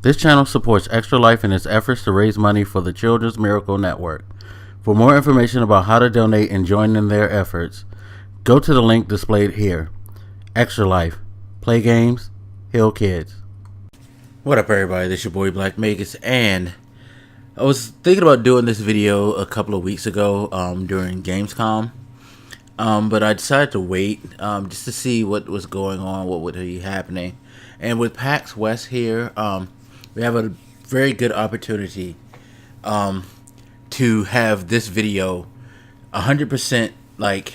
This channel supports Extra Life in its efforts to raise money for the Children's Miracle Network. For more information about how to donate and join in their efforts, go to the link displayed here. Extra Life. Play games, heal kids. What up, everybody? This is your boy Black Magus, and I was thinking about doing this video a couple of weeks ago during Gamescom, but I decided to wait just to see what was going on, what would be happening. And with PAX West here, we have a very good opportunity to have this video 100% like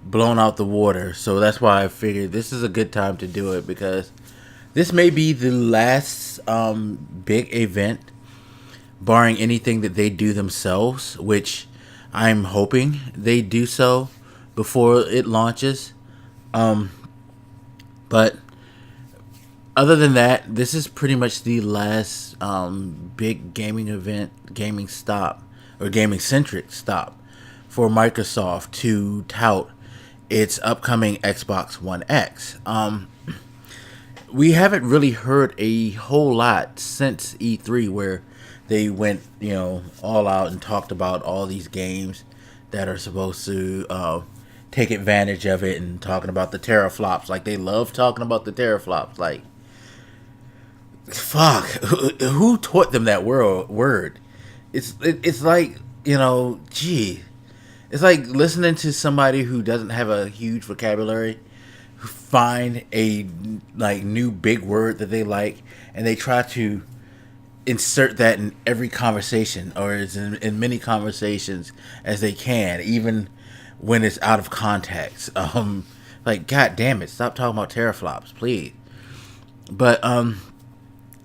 blown out the water. So that's why I figured this is a good time to do it, because this may be the last big event, barring anything that they do themselves, which I'm hoping they do so before it launches. But other than that, this is pretty much the last big gaming event, gaming stop, or gaming-centric stop for Microsoft to tout its upcoming Xbox One X. We haven't really heard a whole lot since E3, where they went, all out and talked about all these games that are supposed to take advantage of it, and talking about the teraflops. Like, they love talking about the teraflops. Like, fuck, who taught them that word? It's like, gee, it's like listening to somebody who doesn't have a huge vocabulary find a new big word that they like, and they try to insert that in every conversation, or as in many conversations as they can, even when it's out of context. Like, god damn it, stop talking about teraflops, please. But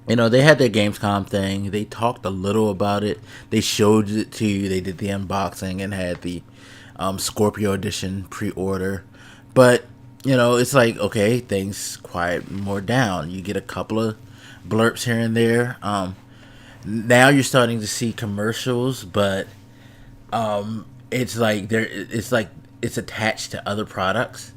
they had their Gamescom thing. They talked a little about it. They showed it to you. They did the unboxing and had the Scorpio edition pre-order. But it's like, okay, things quiet more down. You get a couple of blurps here and there. Now you're starting to see commercials, but it's like it's attached to other products.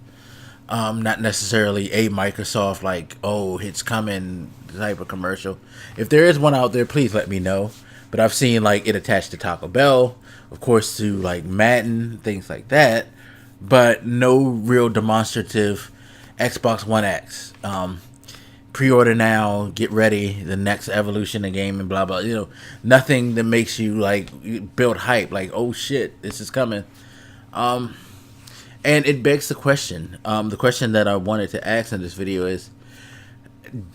Not necessarily a Microsoft, like, oh, it's coming type of commercial. If there is one out there, please let me know. But I've seen it attached to Taco Bell, of course, to Madden, things like that, but no real demonstrative Xbox One X. Pre-order now, get ready, the next evolution of gaming, blah blah. Nothing that makes you build hype, like, oh shit, this is coming. And it begs the question that I wanted to ask in this video is,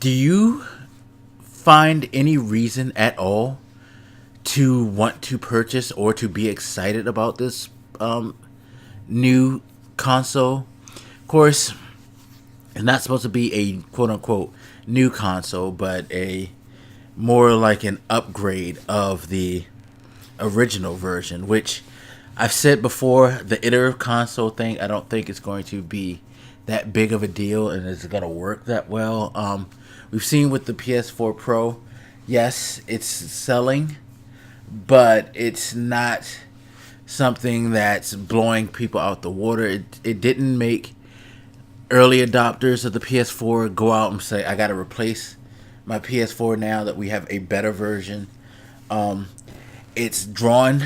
do you find any reason at all to want to purchase or to be excited about this new console? Of course, it's not supposed to be a quote-unquote new console, but a more like an upgrade of the original version, which I've said before, the iterative console thing, I don't think it's going to be that big of a deal, and it's going to work that well. We've seen with the PS4 Pro, yes, it's selling, but it's not something that's blowing people out the water. It didn't make early adopters of the PS4 go out and say, I got to replace my PS4 now that we have a better version. It's drawn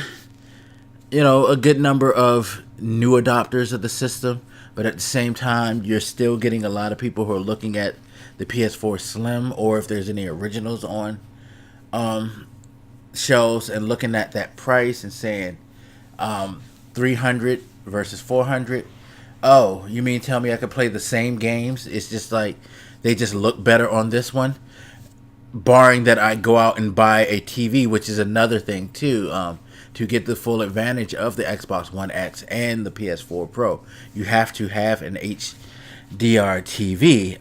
a good number of new adopters of the system, but at the same time, you're still getting a lot of people who are looking at the PS4 Slim, or if there's any originals on shelves, and looking at that price and saying $300 versus $400. Oh, you mean tell me I could play the same games? It's just like they just look better on this one, barring that I go out and buy a TV, which is another thing too. To get the full advantage of the Xbox One X and the PS4 Pro, you have to have an HDR TV.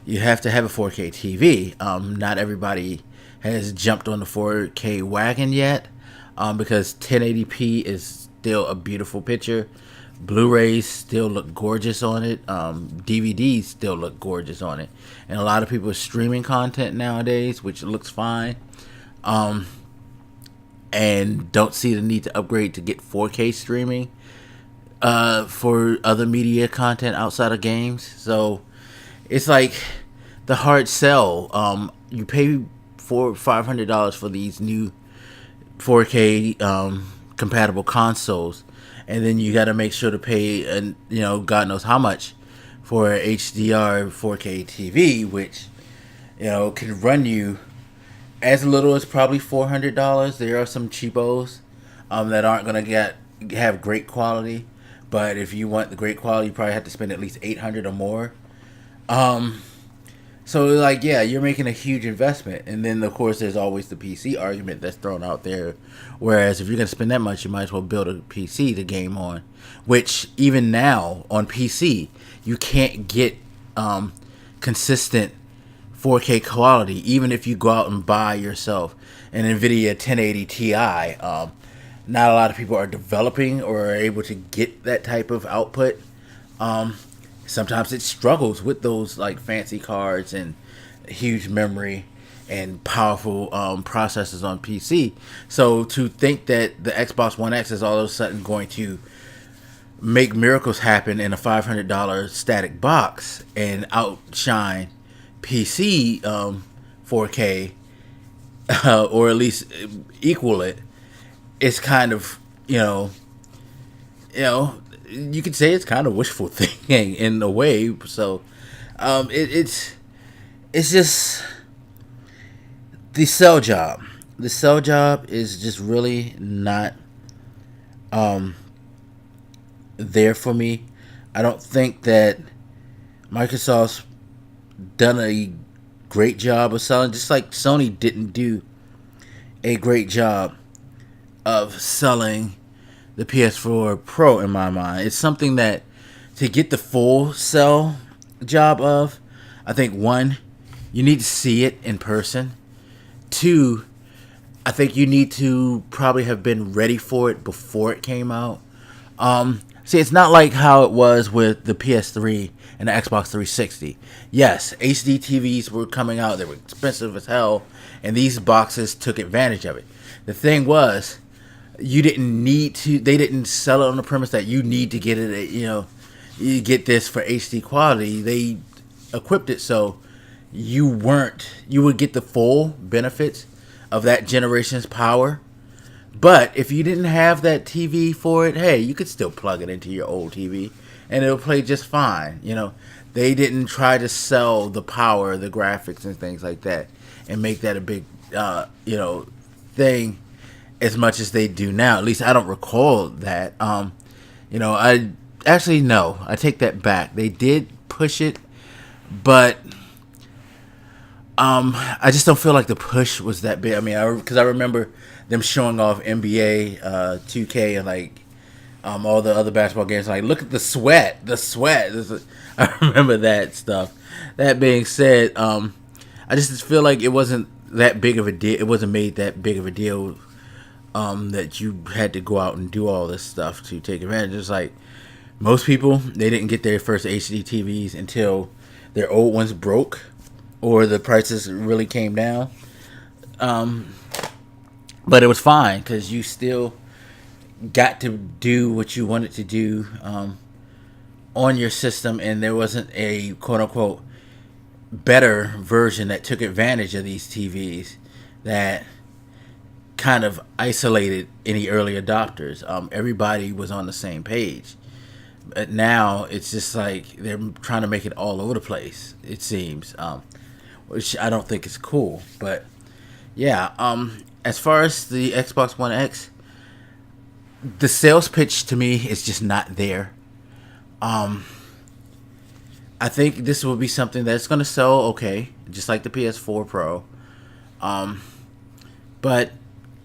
You have to have a 4K TV. Not everybody has jumped on the 4K wagon yet, because 1080p is still a beautiful picture. Blu-rays still look gorgeous on it. DVDs still look gorgeous on it. And a lot of people are streaming content nowadays, which looks fine. And don't see the need to upgrade to get 4K streaming for other media content outside of games. So it's like the hard sell. You pay $500 for these new 4K compatible consoles, and then you got to make sure to pay, and God knows how much for a HDR 4K TV, which can run you as little as probably $400. There are some cheapos that aren't gonna have great quality, but if you want the great quality, you probably have to spend at least $800 or more. So like, yeah, you're making a huge investment, and then of course there's always the PC argument that's thrown out there. Whereas if you're gonna spend that much, you might as well build a PC to game on. Which even now on PC, you can't get consistent 4K quality, even if you go out and buy yourself an NVIDIA 1080 Ti. Not a lot of people are developing or are able to get that type of output. Sometimes it struggles with those like fancy cards and huge memory and powerful processors on PC. So to think that the Xbox One X is all of a sudden going to make miracles happen in a $500 static box and outshine PC 4K or at least equal it, it's kind of you could say it's kind of wishful thinking in a way. So it's just the sell job. The sell job is just really not there for me. I don't think that Microsoft's done a great job of selling, just like Sony didn't do a great job of selling the PS4 Pro in my mind. It's something that to get the full sell job of, I think one, you need to see it in person. Two, I think you need to probably have been ready for it before it came out. See, it's not like how it was with the PS3 and the Xbox 360. Yes, HD TVs were coming out. They were expensive as hell, and these boxes took advantage of it. The thing was, you didn't need to. They didn't sell it on the premise that you need to get it. You get this for HD quality. They equipped it so you would get the full benefits of that generation's power. But if you didn't have that TV for it, hey, you could still plug it into your old TV and it'll play just fine. They didn't try to sell the power, the graphics, and things like that, and make that a big, thing as much as they do now. At least I don't recall that. I actually no, I take that back. They did push it, but I just don't feel like the push was that big. I mean, because I remember them showing off NBA 2K and like all the other basketball games. Like, look at the sweat. I remember that stuff. That being said, I just feel like it wasn't that big of a deal. It wasn't made that big of a deal that you had to go out and do all this stuff to take advantage. Just like most people, they didn't get their first HD TVs until their old ones broke or the prices really came down. But it was fine because you still got to do what you wanted to do on your system, and there wasn't a quote-unquote better version that took advantage of these TVs that kind of isolated any early adopters. Everybody was on the same page. But now it's just like they're trying to make it all over the place, it seems, which I don't think is cool. But yeah, as far as the Xbox One X, the sales pitch to me is just not there. I think this will be something that's going to sell okay, just like the PS4 Pro. But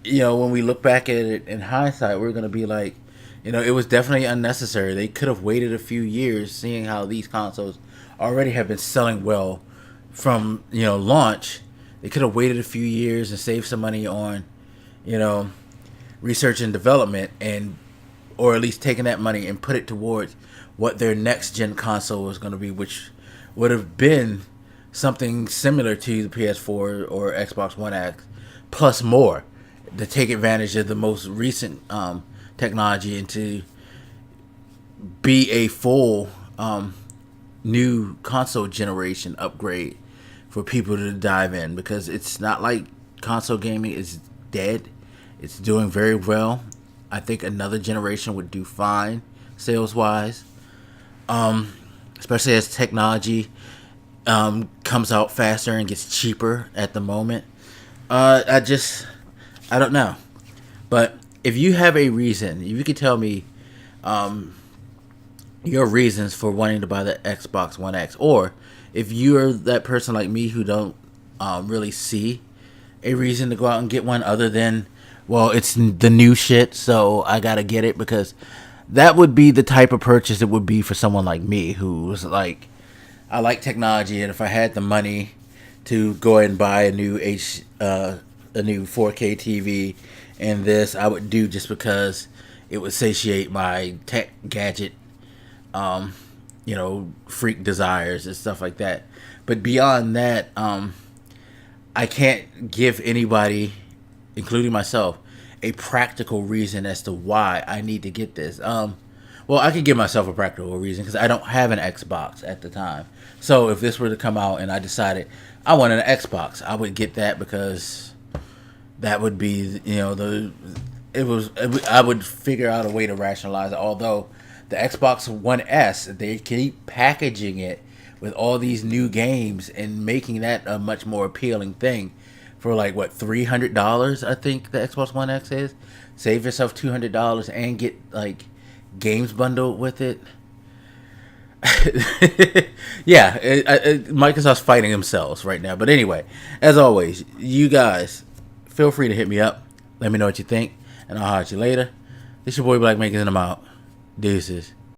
when we look back at it in hindsight, we're going to be like, it was definitely unnecessary. They could have waited a few years, seeing how these consoles already have been selling well from launch. They could have waited a few years and saved some money on research and development, or at least taking that money and put it towards what their next gen console was going to be, which would have been something similar to the PS4 or Xbox One X plus more, to take advantage of the most recent technology and to be a full new console generation upgrade for people to dive in, because it's not like console gaming is dead. It's doing very well. I think another generation would do fine sales wise, especially as technology comes out faster and gets cheaper at the moment. I don't know. But if you have a reason, if you could tell me your reasons for wanting to buy the Xbox One X, or if you're that person like me who don't really see a reason to go out and get one other than, well, it's the new shit, so I gotta get it, because that would be the type of purchase it would be for someone like me who's like, I like technology, and if I had the money to go ahead and buy a new 4K TV and this, I would do, just because it would satiate my tech gadget, freak desires and stuff like that. But beyond that, I can't give anybody, including myself, a practical reason as to why I need to get this. Well, I could give myself a practical reason because I don't have an Xbox at the time. So if this were to come out and I decided I wanted an Xbox, I would get that, because that would be, I would figure out a way to rationalize it. Although the Xbox One S, they keep packaging it with all these new games and making that a much more appealing thing for like, what, $300, I think the Xbox One X is. Save yourself $200 and get like games bundled with it. Yeah, Microsoft's fighting themselves right now. But anyway, as always, you guys feel free to hit me up. Let me know what you think, and I'll holler at you later. This your boy Black, making them out. Deuces.